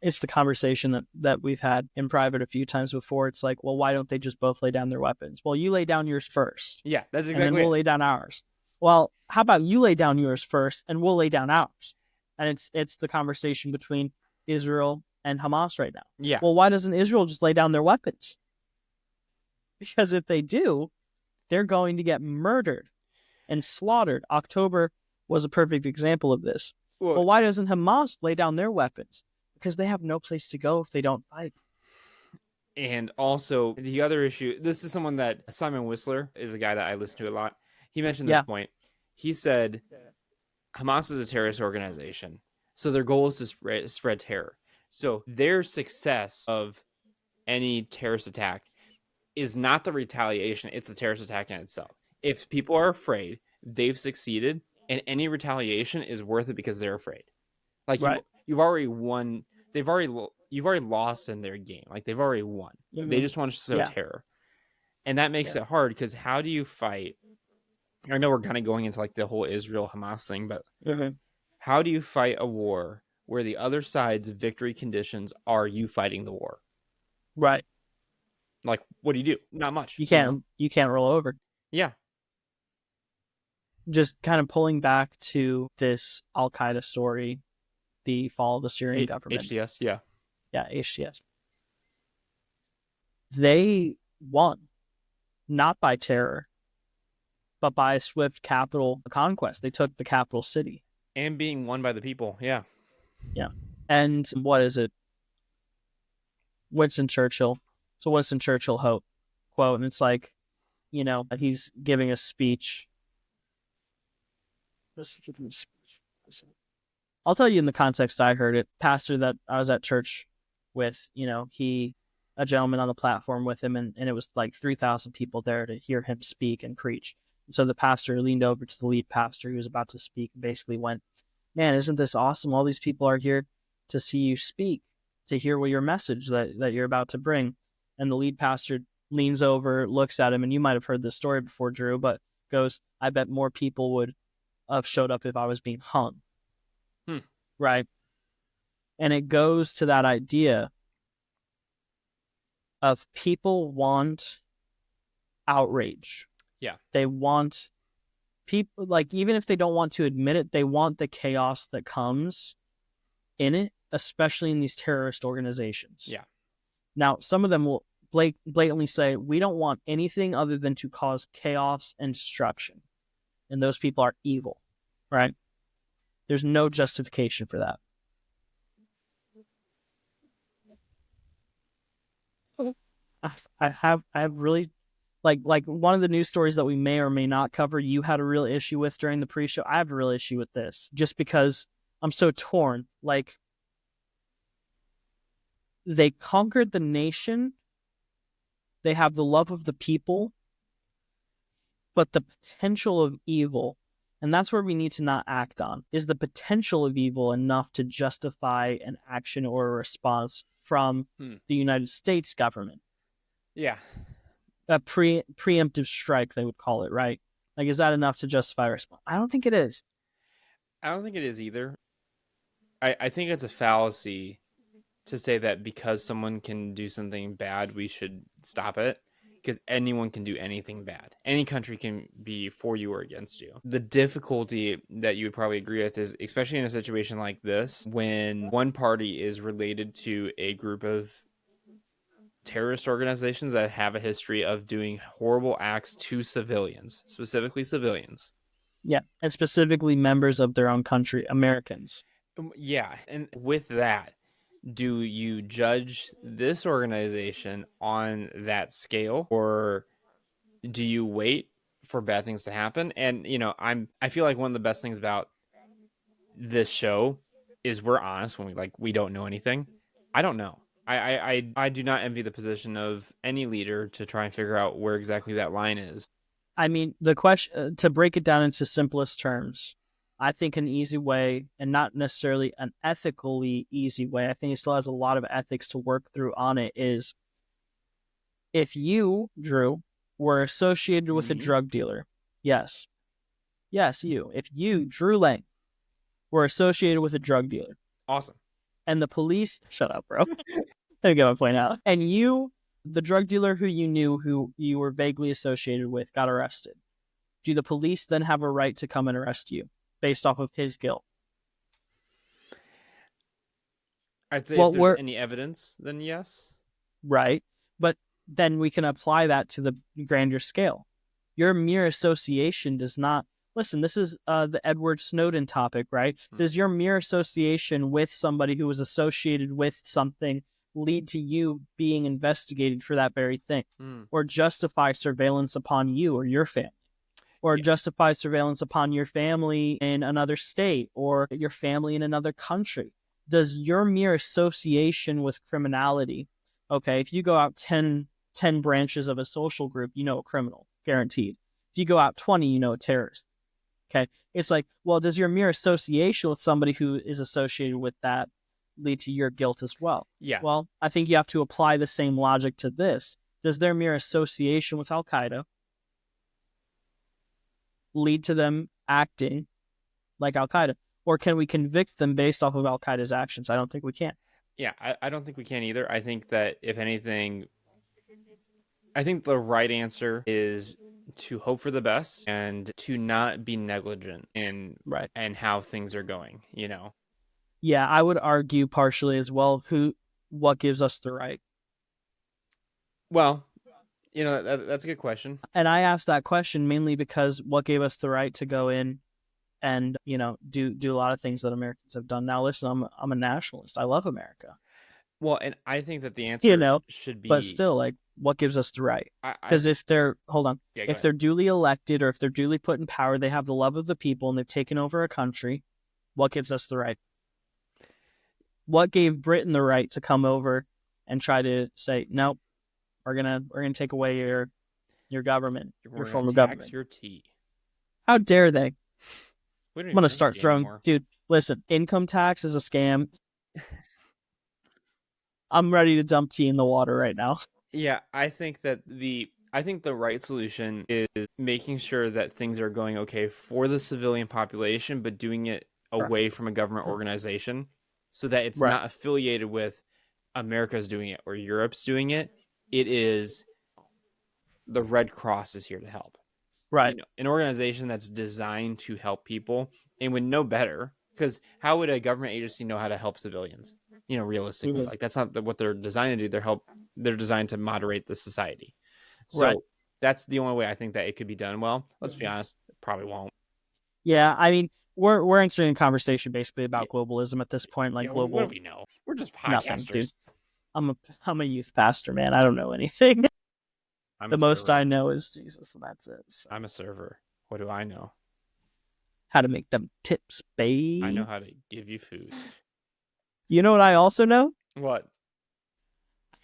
It's the conversation that we've had in private a few times before. It's like, well, why don't they just both lay down their weapons? Well, you lay down yours first. Yeah, that's exactly and then we'll lay down ours. Well, how about you lay down yours first and we'll lay down ours? And it's the conversation between Israel and Hamas right now. Yeah. Well, why doesn't Israel just lay down their weapons? Because if they do, they're going to get murdered and slaughtered. October was a perfect example of this. Well, why doesn't Hamas lay down their weapons? Because they have no place to go if they don't fight. And also, the other issue, this is someone that Simon Whistler is a guy that I listen to a lot. He mentioned this point. He said, Hamas is a terrorist organization, so their goal is to spread terror. So their success of any terrorist attack is not the retaliation, it's the terrorist attack in itself. If people are afraid, they've succeeded, and any retaliation is worth it because they're afraid. Like, you've already won. You've already lost in their game. Like, they've already won. Mm-hmm. They just want to sow terror. And that makes it hard because how do you fight? I know we're kind of going into like the whole Israel Hamas thing, but How do you fight a war where the other side's victory conditions are you fighting the war? Right. Like, what do you do? Not much, You can't roll over. Yeah. Just kind of pulling back to this Al Qaeda story, the fall of the Syrian government. HTS, yeah. Yeah, HTS. They won, not by terror, but by swift capital conquest. They took the capital city. And being won by the people, yeah. Yeah. And what is it? Winston Churchill. So Winston Churchill quote, and it's like, he's giving a speech. I'll tell you in the context I heard it. Pastor that I was at church with, a gentleman on the platform with him, and it was like 3,000 people there to hear him speak and preach. And so the pastor leaned over to the lead pastor who was about to speak and basically went, "Man, isn't this awesome? All these people are here to see you speak, to hear what your message that you're about to bring." And the lead pastor leans over, looks at him, and you might have heard this story before, Drew, but goes, "I bet more people would have showed up if I was being hung." Right? And it goes to that idea of people want outrage. Yeah. They want people, like, even if they don't want to admit it, they want the chaos that comes in it, especially in these terrorist organizations. Yeah. Now, some of them will blatantly say, "We don't want anything other than to cause chaos and destruction." And those people are evil, right? There's no justification for that. I have really, like one of the news stories that we may or may not cover, you had a real issue with during the pre-show. I have a real issue with this just because I'm so torn. Like, they conquered the nation. They have the love of the people, but the potential of evil, and that's where we need to not act on, is the potential of evil enough to justify an action or a response from the United States government? Yeah. A preemptive strike, they would call it, right? Like, is that enough to justify a response? I don't think it is. I don't think it is either. I think it's a fallacy to say that because someone can do something bad, we should stop it. Because anyone can do anything bad. Any country can be for you or against you. The difficulty that you would probably agree with is, especially in a situation like this, when one party is related to a group of terrorist organizations that have a history of doing horrible acts to civilians, specifically civilians. Yeah, and specifically members of their own country, Americans. Yeah, and with that, do you judge this organization on that scale, or do you wait for bad things to happen? And I feel like one of the best things about this show is we're honest when we don't know anything. I don't know. I do not envy the position of any leader to try and figure out where exactly that line is. I mean, the question, to break it down into simplest terms, I think an easy way, and not necessarily an ethically easy way, I think it still has a lot of ethics to work through on it, is if you, Drew, were associated with a drug dealer, yes, you, if you, Drew Lang, were associated with a drug dealer. Awesome. And the police, shut up, bro. There you go, my point out. And you, the drug dealer who you knew, who you were vaguely associated with, got arrested. Do the police then have a right to come and arrest you based off of his guilt? I'd say if there's any evidence, then yes. Right. But then we can apply that to the grander scale. Your mere association does not... Listen, this is the Edward Snowden topic, right? Does your mere association with somebody who was associated with something lead to you being investigated for that very thing? Or justify surveillance upon you or your family? Or justify surveillance upon your family in another state or your family in another country? Does your mere association with criminality... Okay, if you go out 10 branches of a social group, you know a criminal, guaranteed. If you go out 20, you know a terrorist. Okay, it's like, well, does your mere association with somebody who is associated with that lead to your guilt as well? Yeah. Well, I think you have to apply the same logic to this. Does their mere association with Al Qaeda lead to them acting like Al Qaeda? Or can we convict them based off of Al Qaeda's actions? I don't think we can. Yeah, I don't think we can either. I think that if anything, I think the right answer is to hope for the best and to not be negligent in Right. and how things are going, you know. Yeah, I would argue partially as well. What gives us the right? Well, that's a good question. And I asked that question mainly because what gave us the right to go in and do a lot of things that Americans have done. Now, listen, I'm a nationalist. I love America, Well, and I think that the you answer know, should but be still, like, what gives us the right? I Because if they're hold on, yeah, go if ahead. they're duly elected or if they're duly put in power, they have the love of the people and they've taken over a country. What gives us the right? What gave Britain the right to come over and try to say, nope, we're gonna take away your government, your We're gonna form of tax government? your tea. How dare they? I'm We don't even gonna drink start tea throwing, anymore. dude. Listen, income tax is a scam. I'm ready to dump tea in the water right now. Yeah, I think the right solution is making sure that things are going okay for the civilian population, but doing it away from a government organization so that it's Right, not affiliated with America's doing it or Europe's doing it. It is the Red Cross is here to help. right. An organization that's designed to help people and would know better, because how would a government agency know how to help civilians, realistically? Mhm. Like, that's not what they're designed to do. They're designed to moderate the society. Right. So that's the only way I think that it could be done well. Let's be honest, it probably won't. Yeah, I mean, we're entering a conversation basically Yeah, about globalism at this point, like yeah, what do global we know? We're just nothing, dude. podcasters. I'm a youth pastor, man. I don't know anything. I'm a The most server. I know is Jesus, and that's it. So. I'm a server. What do I know? How to make them tips, I know babe. how to give you food. You know what I also know? What?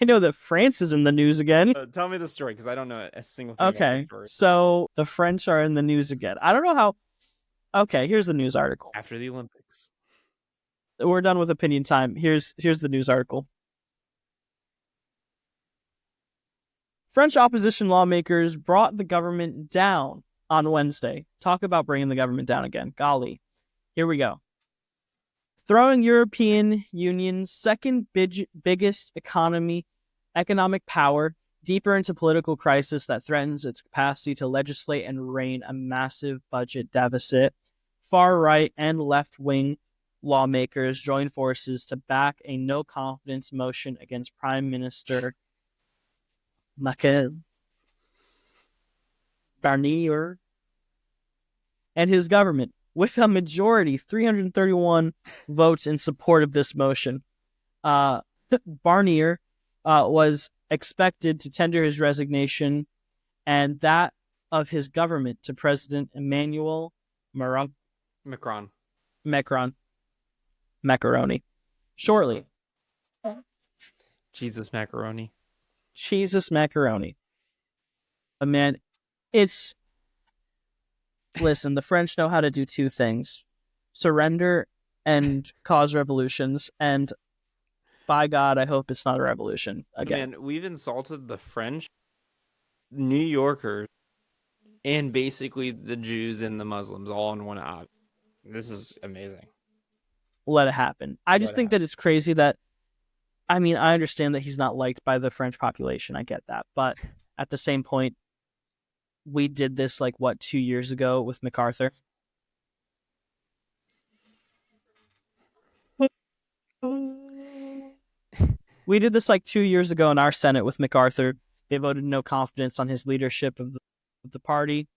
I know that France is in the news again. Tell me the story, because I don't know a single thing about the Okay, story. so the French are in the news again. I don't know how. Okay, here's the news article. After the Olympics. We're done with opinion time. Here's the news article. French opposition lawmakers brought the government down on Wednesday. Talk about bringing the government down again. Golly. Here we go. Throwing European Union's second biggest economic power deeper into political crisis that threatens its capacity to legislate and rein a massive budget deficit, far right and left wing lawmakers join forces to back a no confidence motion against Prime Minister Michel Barnier and his government, with a majority, 331 votes in support of this motion. Barnier was expected to tender his resignation and that of his government to President Emmanuel Macron. Macron Macaroni shortly. Jesus macaroni. Jesus Macaroni. Man, it's listen, the French know how to do two things: surrender and cause revolutions. And by God, I hope it's not a revolution again. Man, we've insulted the French, New Yorkers, and basically the Jews and the Muslims all in one op. This is amazing. Let it happen. I just Let it think happen. that it's crazy that, I mean, I understand that he's not liked by the French population. I get that. But at the same point, we did this like what, 2 years ago with MacArthur. We did this like 2 years ago in our Senate with MacArthur. They voted no confidence on his leadership of the party,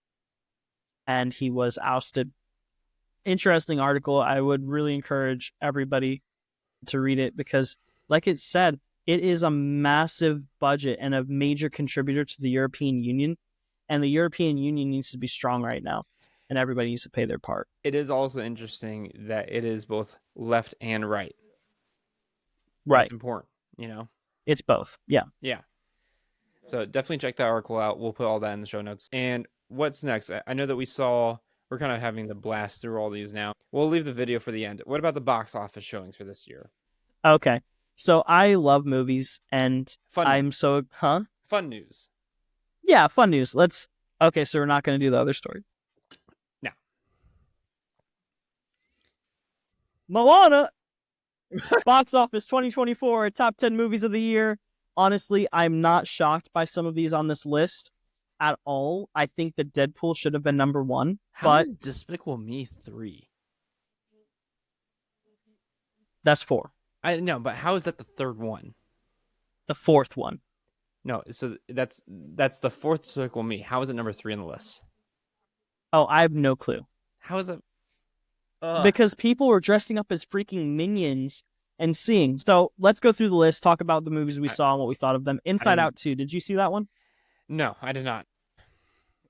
and he was ousted. Interesting article. I would really encourage everybody to read it because, like it said, it is a massive budget and a major contributor to the European Union. And the European Union needs to be strong right now, and everybody needs to pay their part. It is also interesting that it is both left and right. That's Right. important, you know? It's both. Yeah. Yeah. So definitely check that article out. We'll put all that in the show notes. And what's next? I know that we're kind of having the blast through all these now. We'll leave the video for the end. What about the box office showings for this year? Okay. So I love movies, and Fun news. I'm so, Fun news. Yeah, fun news. Okay, so we're not going to do the other story. Now, Moana, box office 2024, top 10 movies of the year. Honestly, I'm not shocked by some of these on this list at all. I think that Deadpool should have been number one, How but is Despicable Me 3? that's four. I know, but how is that the third one? The fourth one. No, so that's the fourth Despicable Me. How is it number 3 on the list? Oh, I have no clue. How is that? Ugh. Because people were dressing up as freaking minions and seeing. So let's go through the list, talk about the movies we saw and what we thought of them. I Inside didn't. Out 2, did you see that one? No, I did not.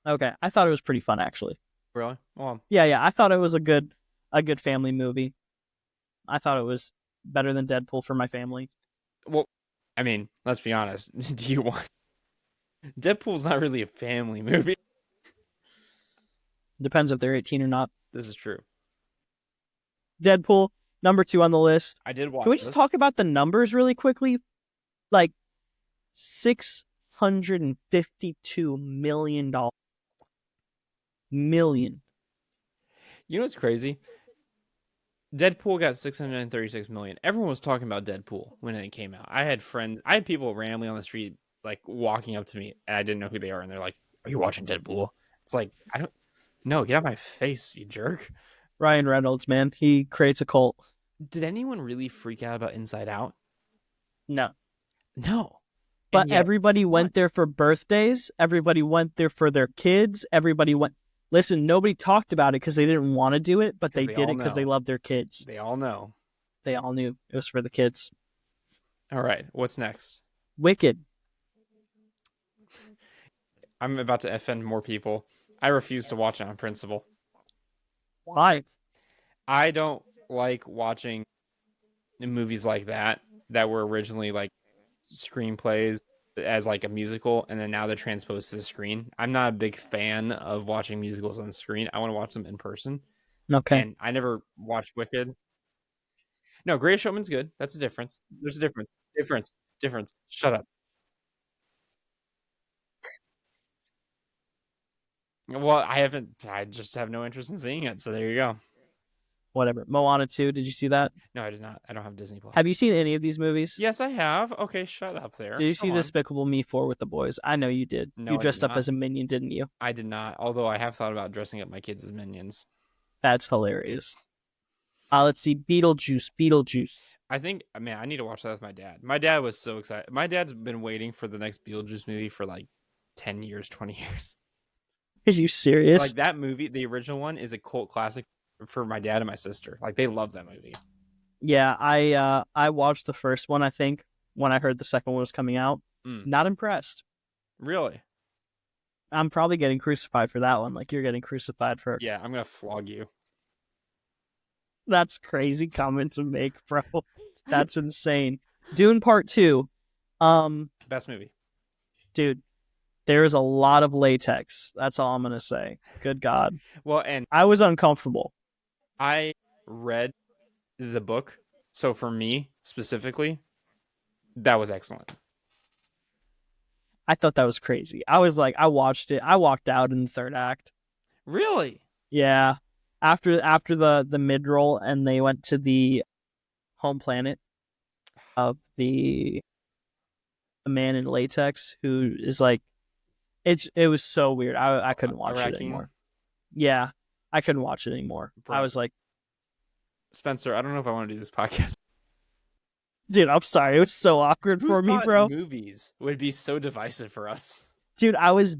Okay, I thought it was pretty fun actually. Really? Well, Yeah, I thought it was a good family movie. I thought it was better than Deadpool for my family. well, I mean, let's be honest. Do you want Deadpool's not really a family movie. Depends if they're 18 or not. This is true. Deadpool, number 2 on the list. I did watch Can we just talk about the numbers really quickly? Like $652 million. You know what's crazy? Deadpool got 636 million. Everyone was talking about Deadpool when it came out. I had people randomly on the street, like walking up to me, and I didn't know who they are, and they're like, "Are you watching Deadpool?" It's like, I don't. No, get out of my face, you jerk. Ryan Reynolds, man, he creates a cult. Did anyone really freak out about Inside Out? No. No. But everybody went there for birthdays. Everybody went there for their kids. Everybody went. Listen, nobody talked about it because they didn't want to do it, but they did it because they loved their kids. They all know. They all knew it was for the kids. All right, what's next? Wicked. I'm about to offend more people. I refuse to watch it on principle. Why? I don't like watching movies like that were originally like screenplays as like a musical, and then now they're transposed to the screen. I'm not a big fan of watching musicals on the screen. I want to watch them in person. Okay. And I never watched Wicked. No, Greatest Showman's good. That's a difference. There's a difference. Difference. Shut up. Well, I haven't. I just have no interest in seeing it. So there you go. Whatever. Moana 2, did you see that? No, I did not. I don't have Disney Plus. Have you seen any of these movies? Yes, I have. Okay, shut up there. Did you see Despicable Me 4 with the boys? I know you did. No, you I dressed did up not. as a minion, didn't you? I did not. Although I have thought about dressing up my kids as minions. That's hilarious. Let's see. Beetlejuice. I think, man, I need to watch that with my dad. My dad was so excited. My dad's been waiting for the next Beetlejuice movie for like 10 years, 20 years. Are you serious? Like that movie, the original one, is a cult classic for my dad and my sister. Like they love that movie. Yeah, I watched the first one, I think, when I heard the second one was coming out. Not impressed. Really? I'm probably getting crucified for that one. Like you're getting crucified for. Yeah, I'm gonna flog you. That's crazy comment to make, bro. That's insane. Dune Part 2. Best movie. Dude, there is a lot of latex. That's all I'm gonna say. Good God. Well, and I was uncomfortable. I read the book, so for me specifically, that was excellent. I thought that was crazy. I was like, I watched it. I walked out in the third act. Really? Yeah. After the mid roll, and they went to the home planet of the man in latex who is like, it was so weird. I couldn't watch it anymore. Yeah, I couldn't watch it anymore. Bro. I was like, Spencer, I don't know if I want to do this podcast. Dude, I'm sorry. It was so awkward for me, bro. Movies would be so divisive for us. Dude, I went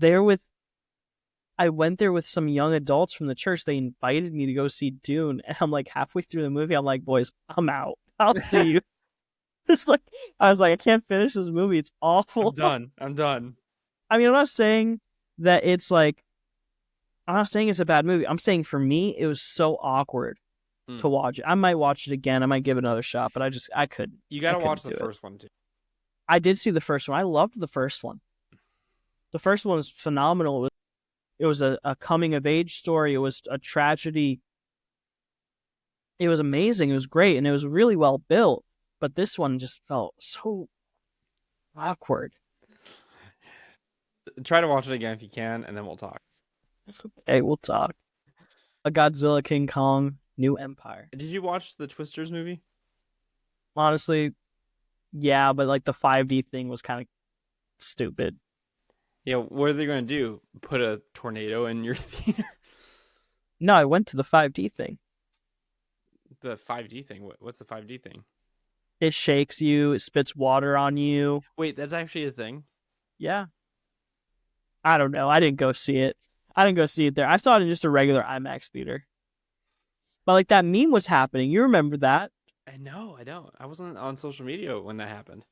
there with some young adults from the church. They invited me to go see Dune, and I'm like halfway through the movie. I'm like, boys, I'm out. I'll see you. It's like I was like, I can't finish this movie. It's awful. I'm done. I mean, I'm not saying that it's like, I'm not saying it's a bad movie. I'm saying for me, it was so awkward to watch it. I might watch it again. I might give it another shot, but I couldn't. You got to watch the first one too. I did see the first one. I loved the first one. The first one was phenomenal. It was a coming of age story. It was a tragedy. It was amazing. It was great, and it was really well built. But this one just felt so awkward. Try to watch it again if you can, and then we'll talk. Okay, we'll talk. A Godzilla King Kong. New Empire. Did you watch the Twisters movie? Honestly, yeah, but like the 5D thing was kind of stupid. Yeah, what are they going to do? Put a tornado in your theater? No, I went to the 5D thing. The 5D thing. What's the 5D thing? It shakes you, it spits water on you. Wait, that's actually a thing? Yeah. I don't know. I didn't go see it. I didn't go see it there. I saw it in just a regular IMAX theater. But like that meme was happening. You remember that? No, I don't. I wasn't on social media when that happened.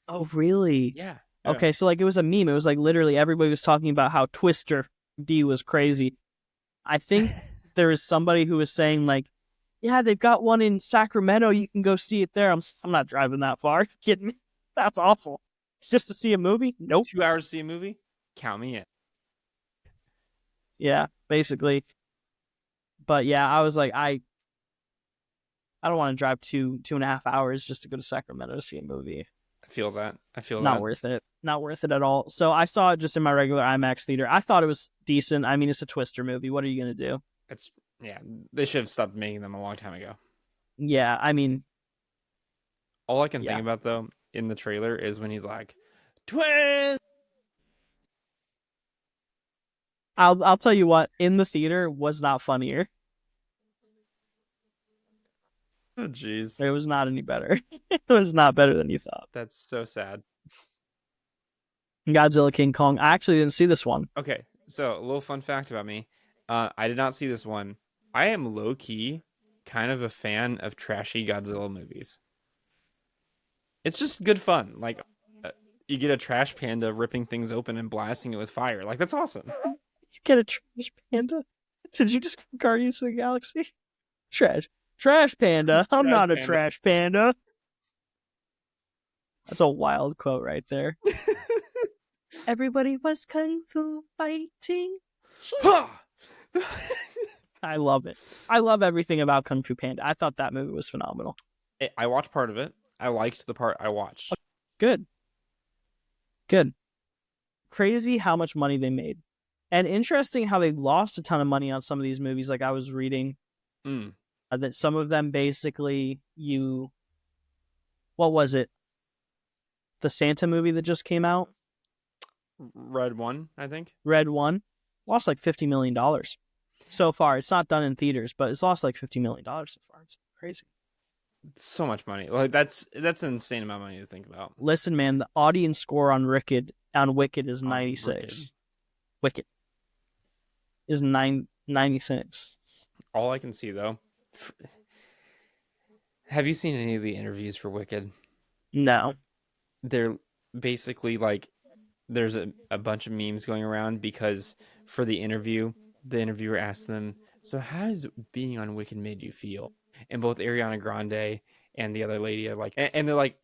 Oh, really? Yeah. Yeah. Okay, so like it was a meme. It was like literally everybody was talking about how Twister D was crazy. I think there was somebody who was saying like, yeah, they've got one in Sacramento. You can go see it there. I'm not driving that far. You kidding me? That's awful. It's just to see a movie? Nope. 2 hours to see a movie? Count me in. Yeah, basically. But yeah, I was like, I don't want to drive 2.5 hours just to go to Sacramento to see a movie. I feel that. Not worth it. Not worth it at all. So I saw it just in my regular IMAX theater. I thought it was decent. I mean, it's a Twister movie. What are you gonna do? Yeah, they should have stopped making them a long time ago. Yeah, I mean, All I can yeah. think about though in the trailer is when he's like, "Twins." I'll tell you what. In the theater was not funnier. Oh, jeez, It was not any better. It was not better than you thought. that's so sad. Godzilla King Kong. I actually didn't see this one. Okay, so a little fun fact about me: I did not see this one. I am low key kind of a fan of trashy Godzilla movies. It's just good fun. Like, you get a trash panda ripping things open and blasting it with fire. Like, that's awesome. You get a trash panda? Did you just Guardians of the Galaxy? Trash panda. I'm Trash not a panda. trash panda. That's a wild quote right there. Everybody was kung fu fighting. I love it. I love everything about Kung Fu Panda. I thought that movie was phenomenal. I watched part of it. I liked the part I watched. Good. Crazy how much money they made. And interesting how they lost a ton of money on some of these movies. Like I was reading that some of them basically what was it? The Santa movie that just came out? Red One, I think. Red One lost like $50 million so far. It's not done in theaters, but it's lost like $50 million so far. It's crazy. So much money. Like that's an insane amount of money to think about. Listen, man, the audience score on Wicked is 96. Wicked is 96. All I can see though. Have you seen any of the interviews for Wicked? No. They're basically like there's a bunch of memes going around because for the interview, the interviewer asked them, "So how has being on Wicked made you feel?" And both Ariana Grande and the other lady are like, and they're like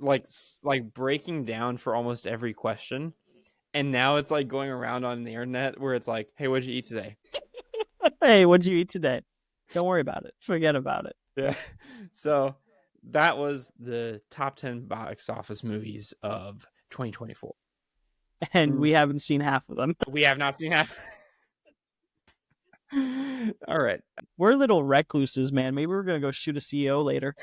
breaking down for almost every question. And now it's like going around on the internet where it's like, "Hey, what'd you eat today?" Hey, what'd you eat today? Don't worry about it. Forget about it. Yeah. So that was the top 10 box office movies of 2024. And we haven't seen half of them. We have not seen half. All right. We're little recluses, man. Maybe we're going to go shoot a CEO later.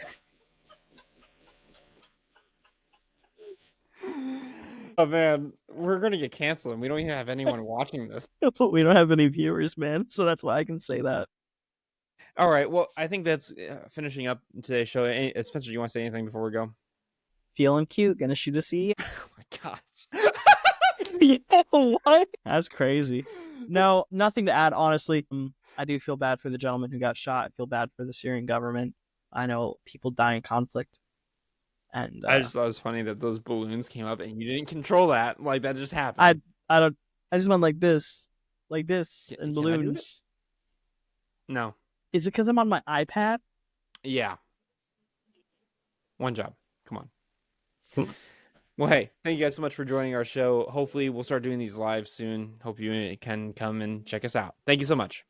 Oh, man. We're going to get canceled and we don't even have anyone watching this. We don't have any viewers, man. So that's why I can say that. All right. Well, I think that's finishing up today's show. Spencer, you want to say anything before we go? Feeling cute. Gonna shoot a CEO. Oh, my God. Yeah, what? That's crazy. No, nothing to add, honestly. I do feel bad for the gentleman who got shot. I feel bad for the Syrian government. I know people die in conflict. And I just thought it was funny that those balloons came up and you didn't control that. Like, that just happened. I just went like this, and balloons. No. Is it because I'm on my iPad? Yeah. One job. Come on. Well, hey, thank you guys so much for joining our show. Hopefully, we'll start doing these live soon. Hope you can come and check us out. Thank you so much.